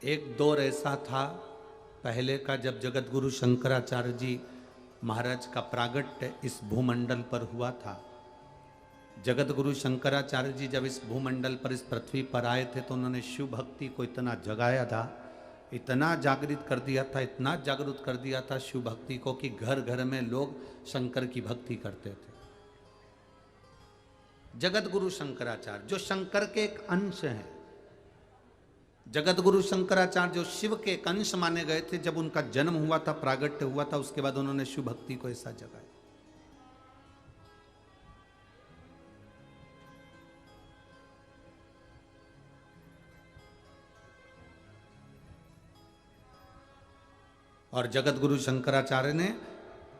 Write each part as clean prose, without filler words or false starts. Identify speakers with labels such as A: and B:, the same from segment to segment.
A: एक दौर ऐसा था पहले का, जब जगत गुरु शंकराचार्य जी महाराज का प्रागट्य इस भूमंडल पर हुआ था। जगत गुरु शंकराचार्य जी जब इस भूमंडल पर, इस पृथ्वी पर आए थे, तो उन्होंने शिव भक्ति को इतना जगाया था, इतना जागृत कर दिया था, इतना जागृत कर दिया था शिव भक्ति को कि घर घर में लोग शंकर की भक्ति करते थे। जगत गुरु शंकराचार्य जो शंकर के एक अंश हैं, जगत गुरु शंकराचार्य जो शिव के एक अंश माने गए थे, जब उनका जन्म हुआ था, प्रागट्य हुआ था, उसके बाद उन्होंने शिव भक्ति को ऐसा जगाया। और जगत गुरु शंकराचार्य ने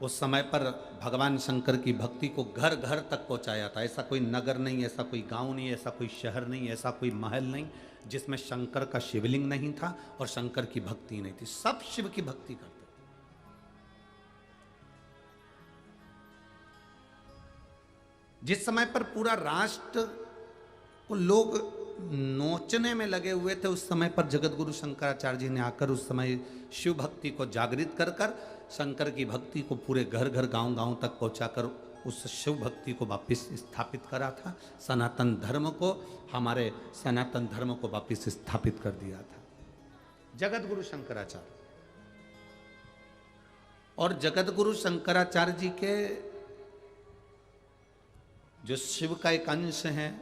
A: उस समय पर भगवान शंकर की भक्ति को घर घर तक पहुंचाया था। ऐसा कोई नगर नहीं, ऐसा कोई गांव नहीं, ऐसा कोई शहर नहीं, ऐसा कोई महल नहीं जिसमें शंकर का शिवलिंग नहीं था और शंकर की भक्ति नहीं थी। सब शिव की भक्ति करते थे। जिस समय पर पूरा राष्ट्र को लोग नोचने में लगे हुए थे, उस समय पर जगत गुरु शंकराचार्य जी ने आकर उस समय शिव भक्ति को जागृत कर कर शंकर की भक्ति को पूरे घर घर गांव गांव तक पहुंचाकर उस शिव भक्ति को वापिस स्थापित करा था। सनातन धर्म को, हमारे सनातन धर्म को वापिस स्थापित कर दिया था जगत गुरु शंकराचार्य। और जगत गुरु शंकराचार्य जी के जो शिव का एक अंश है,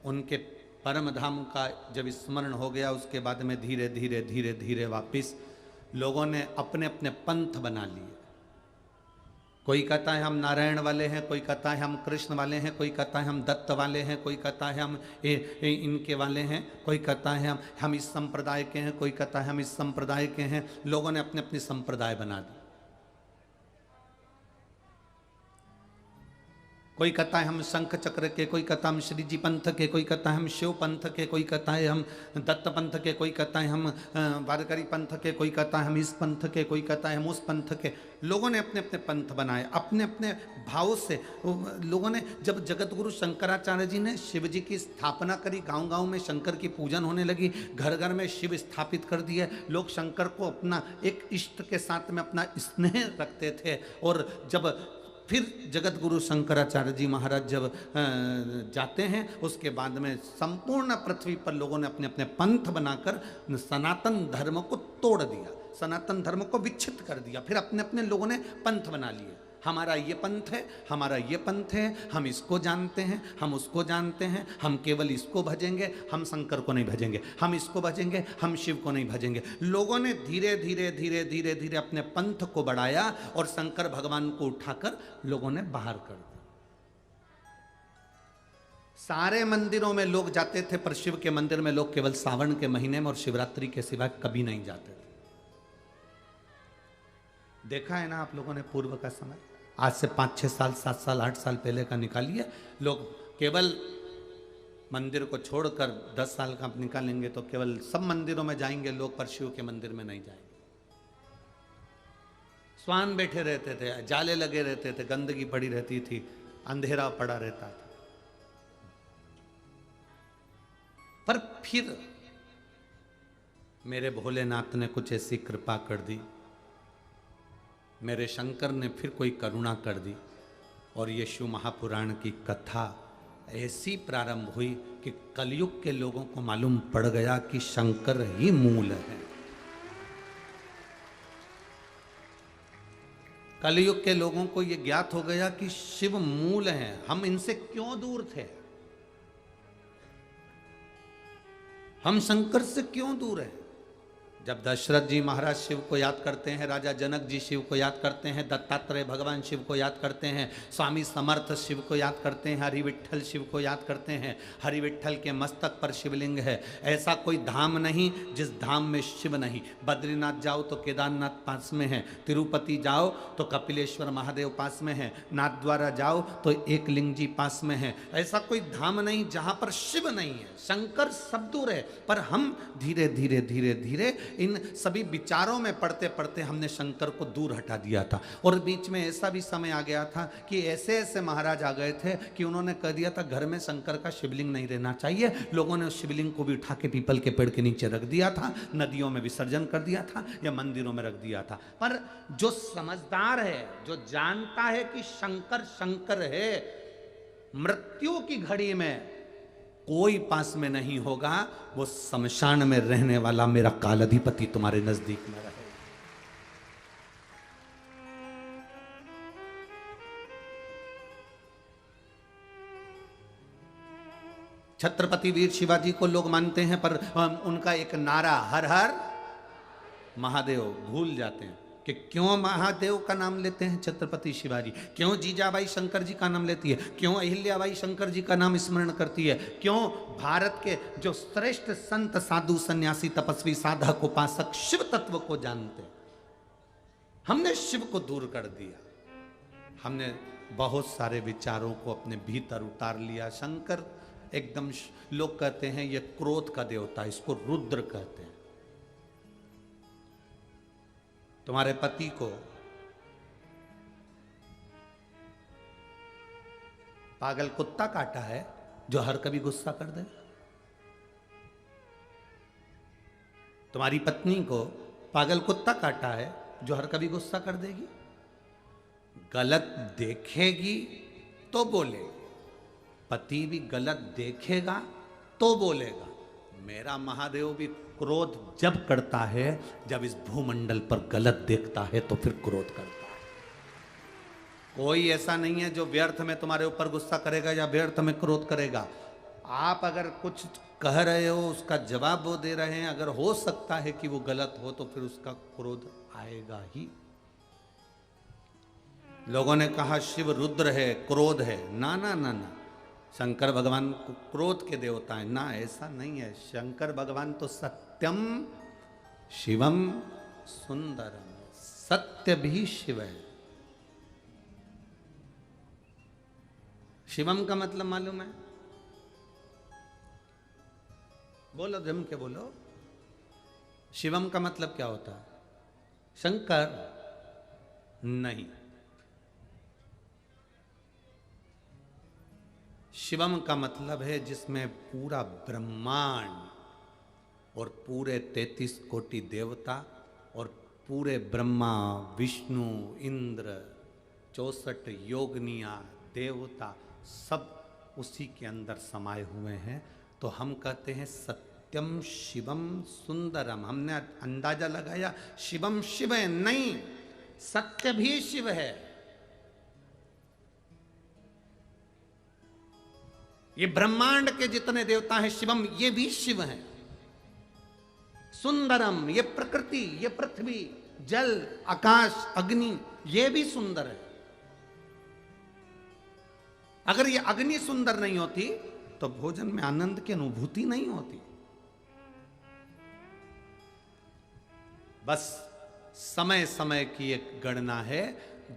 A: उनके परम धाम का जब स्मरण हो गया, उसके बाद में धीरे धीरे धीरे धीरे वापिस लोगों ने अपने अपने पंथ बना लिए। कोई कहता है हम नारायण वाले हैं, कोई कहता है हम कृष्ण वाले हैं, कोई कहता है हम दत्त वाले हैं, कोई कहता है हम इनके वाले हैं, कोई कहता है हम इस संप्रदाय के हैं, कोई कहता है हम इस संप्रदाय के हैं। लोगों ने अपने अपने संप्रदाय बना दिए। कोई कहता है हम शंख चक्र के, कोई कहता है हम श्री जी पंथ के, कोई कहता है हम शिव पंथ के, कोई कहता है हम दत्त पंथ के, कोई कहता है हम वारकरी पंथ के, कोई कहता है हम इस पंथ के, कोई कहता है हम उस पंथ के। लोगों ने अपने अपने पंथ बनाए, अपने अपने भाव से। लोगों ने, जब जगत गुरु शंकराचार्य जी ने शिव जी की स्थापना करी, गांव गांव में शंकर की पूजन होने लगी, घर घर में शिव स्थापित कर दिए। लोग शंकर को अपना एक इष्ट के साथ में अपना स्नेह रखते थे। और जब फिर जगत गुरु शंकराचार्य जी महाराज जब जाते हैं, उसके बाद में संपूर्ण पृथ्वी पर लोगों ने अपने अपने पंथ बनाकर सनातन धर्म को तोड़ दिया, सनातन धर्म को विच्छिन्न कर दिया। फिर अपने अपने लोगों ने पंथ बना लिए। हमारा ये पंथ है, हमारा ये पंथ है, हम इसको जानते हैं, हम उसको जानते हैं, हम केवल इसको भजेंगे, हम शंकर को नहीं भजेंगे, हम इसको भजेंगे, हम शिव को नहीं भजेंगे। लोगों ने धीरे धीरे धीरे धीरे धीरे अपने पंथ को बढ़ाया और शंकर भगवान को उठाकर लोगों ने बाहर कर दिया। सारे मंदिरों में लोग जाते थे, पर शिव के मंदिर में लोग केवल सावन के महीने में और शिवरात्रि के सिवा कभी नहीं जाते थे। देखा है ना आप लोगों ने पूर्व का समय, आज से 5-6 साल 7 साल 8 साल पहले का निकालिए। लोग केवल मंदिर को छोड़कर 10 साल का निकालेंगे तो केवल सब मंदिरों में जाएंगे लोग, पर शिव के मंदिर में नहीं जाएंगे। स्वान बैठे रहते थे, जाले लगे रहते थे, गंदगी पड़ी रहती थी, अंधेरा पड़ा रहता था। पर फिर मेरे भोलेनाथ ने कुछ ऐसी कृपा कर दी, मेरे शंकर ने फिर कोई करुणा कर दी, और ये शिव महापुराण की कथा ऐसी प्रारंभ हुई कि कलयुग के लोगों को मालूम पड़ गया कि शंकर ही मूल है। कलयुग के लोगों को ये ज्ञात हो गया कि शिव मूल है। हम इनसे क्यों दूर थे, हम शंकर से क्यों दूर हैं। जब दशरथ जी महाराज शिव को याद करते हैं, राजा जनक जी शिव को याद करते हैं, दत्तात्रेय भगवान शिव को याद करते हैं, स्वामी समर्थ शिव को याद करते हैं, हरि विट्ठल शिव को याद करते हैं। हरि विट्ठल के मस्तक पर शिवलिंग है। ऐसा कोई धाम नहीं जिस धाम में शिव नहीं। बद्रीनाथ जाओ तो केदारनाथ पास में है, तिरुपति जाओ तो कपिलेश्वर महादेव पास में है, नाथद्वारा जाओ तो एक लिंग जी पास में है। ऐसा कोई धाम नहीं जहाँ पर शिव नहीं है। शंकर सब दूर है, पर हम धीरे धीरे धीरे धीरे इन सभी विचारों में पढ़ते पढ़ते हमने शंकर को दूर हटा दिया था। और बीच में ऐसा भी समय आ गया था कि ऐसे ऐसे महाराज आ गए थे कि उन्होंने कह दिया था घर में शंकर का शिवलिंग नहीं रहना चाहिए। लोगों ने उस शिवलिंग को भी उठा के पीपल के पेड़ के नीचे रख दिया था, नदियों में विसर्जन कर दिया था या मंदिरों में रख दिया था। पर जो समझदार है, जो जानता है कि शंकर शंकर है, मृत्यु की घड़ी में कोई पास में नहीं होगा, वो शमशान में रहने वाला मेरा कालाधिपति तुम्हारे नजदीक में रहे। छत्रपति वीर शिवाजी को लोग मानते हैं, पर उनका एक नारा हर हर महादेव भूल जाते हैं कि क्यों महादेव का नाम लेते हैं छत्रपति शिवाजी, क्यों जीजाबाई शंकर जी का नाम लेती है, क्यों अहिल्याबाई शंकर जी का नाम स्मरण करती है, क्यों भारत के जो श्रेष्ठ संत साधु सन्यासी तपस्वी साधक उपासक शिव तत्व को जानते हैं। हमने शिव को दूर कर दिया, हमने बहुत सारे विचारों को अपने भीतर उतार लिया। शंकर एकदम, लोग कहते हैं ये क्रोध का देवता, इसको रुद्र कहते हैं। तुम्हारे पति को पागल कुत्ता काटा है जो हर कभी गुस्सा कर दे। तुम्हारी पत्नी को पागल कुत्ता काटा है जो हर कभी गुस्सा कर देगी। गलत देखेगी तो बोलेगी, पति भी गलत देखेगा तो बोलेगा। मेरा महादेव भी क्रोध जब करता है, जब इस भूमंडल पर गलत देखता है तो फिर क्रोध करता है। कोई ऐसा नहीं है जो व्यर्थ में तुम्हारे ऊपर गुस्सा करेगा या व्यर्थ में क्रोध करेगा। आप अगर कुछ कह रहे हो, उसका जवाब वो दे रहे हैं, अगर हो सकता है कि वो गलत हो तो फिर उसका क्रोध आएगा ही। लोगों ने कहा शिव रुद्र है, क्रोध है। ना ना ना ना, शंकर भगवान क्रोध के देवता है ना, ऐसा नहीं है। शंकर भगवान तो सत्यम शिवम सुंदरम, सत्य भी शिव है। शिवम का मतलब मालूम है? बोलो, जम के बोलो। शिवम का मतलब क्या होता है? शंकर नहीं, शिवम का मतलब है जिसमें पूरा ब्रह्मांड और पूरे 33 कोटि देवता और पूरे ब्रह्मा विष्णु इंद्र 64 योगनिया देवता सब उसी के अंदर समाये हुए हैं। तो हम कहते हैं सत्यम शिवम सुंदरम। हमने अंदाजा लगाया शिवम शिव है, नहीं, सत्य भी शिव है। ये ब्रह्मांड के जितने देवता हैं शिवम, ये भी शिव हैं। सुंदरम, ये प्रकृति, ये पृथ्वी, जल, आकाश, अग्नि, ये भी सुंदर है। अगर ये अग्नि सुंदर नहीं होती तो भोजन में आनंद की अनुभूति नहीं होती। बस समय समय की एक गणना है।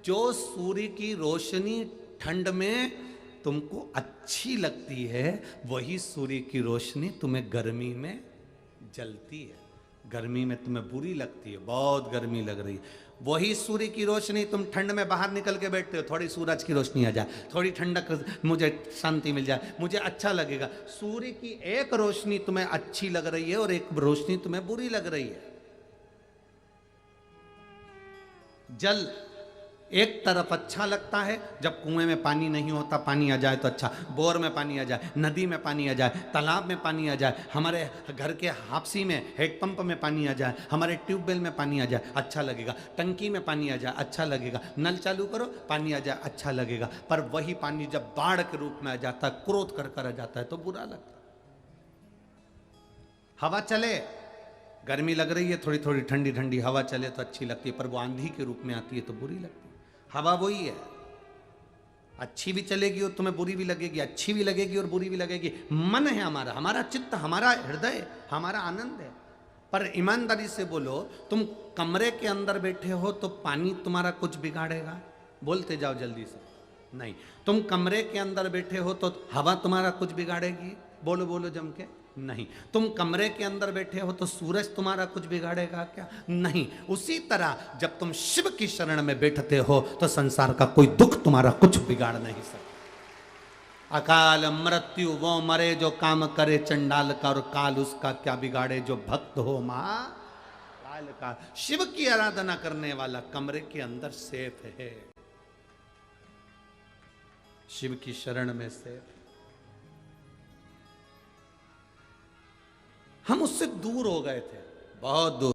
A: जो सूर्य की रोशनी ठंड में तुमको अच्छी लगती है, वही सूर्य की रोशनी तुम्हें गर्मी में जलती है। गर्मी में तुम्हें बुरी लगती है, बहुत गर्मी लग रही है, वही सूर्य की रोशनी तुम ठंड में बाहर निकल के बैठते हो, थोड़ी सूरज की रोशनी आ जाए, थोड़ी ठंडक, मुझे शांति मिल जाए, मुझे अच्छा लगेगा। सूर्य की एक रोशनी तुम्हें अच्छी लग रही है और एक रोशनी तुम्हें बुरी लग रही है। जल एक तरफ अच्छा लगता है, जब कुएं में पानी नहीं होता, पानी आ जाए तो अच्छा, बोर में पानी आ जाए, नदी में पानी आ जाए, तालाब में पानी आ जाए, हमारे घर के हापसी में हेडपंप में पानी आ जाए, हमारे ट्यूबवेल में पानी आ जाए, अच्छा लगेगा। टंकी में पानी आ जाए, अच्छा लगेगा। नल चालू करो, पानी आ जाए, अच्छा लगेगा। पर वही पानी जब बाढ़ के रूप में आ जाता है, क्रोध कर आ जाता है, तो बुरा लगता है। हवा चले, गर्मी लग रही है, थोड़ी थोड़ी ठंडी ठंडी हवा चले तो अच्छी लगती है, पर वो आंधी के रूप में आती है तो बुरी लगती है। हवा वही है, अच्छी भी चलेगी और तुम्हें बुरी भी लगेगी, अच्छी भी लगेगी और बुरी भी लगेगी। मन है हमारा, हमारा चित्त, हमारा हृदय, हमारा आनंद है। पर ईमानदारी से बोलो, तुम कमरे के अंदर बैठे हो तो पानी तुम्हारा कुछ बिगाड़ेगा? बोलते जाओ जल्दी से। नहीं। तुम कमरे के अंदर बैठे हो तो हवा तुम्हारा कुछ बिगाड़ेगी? बोलो बोलो जम के। नहीं। तुम कमरे के अंदर बैठे हो तो सूरज तुम्हारा कुछ बिगाड़ेगा क्या? नहीं। उसी तरह जब तुम शिव की शरण में बैठते हो तो संसार का कोई दुख तुम्हारा कुछ बिगाड़ नहीं सकता। अकाल मृत्यु वो मरे जो काम करे चंडाल का, और काल उसका क्या बिगाड़े जो भक्त हो मां काल का। शिव की आराधना करने वाला कमरे के अंदर सेफ है, शिव की शरण में सेफ। हम उससे दूर हो गए थे, बहुत दूर।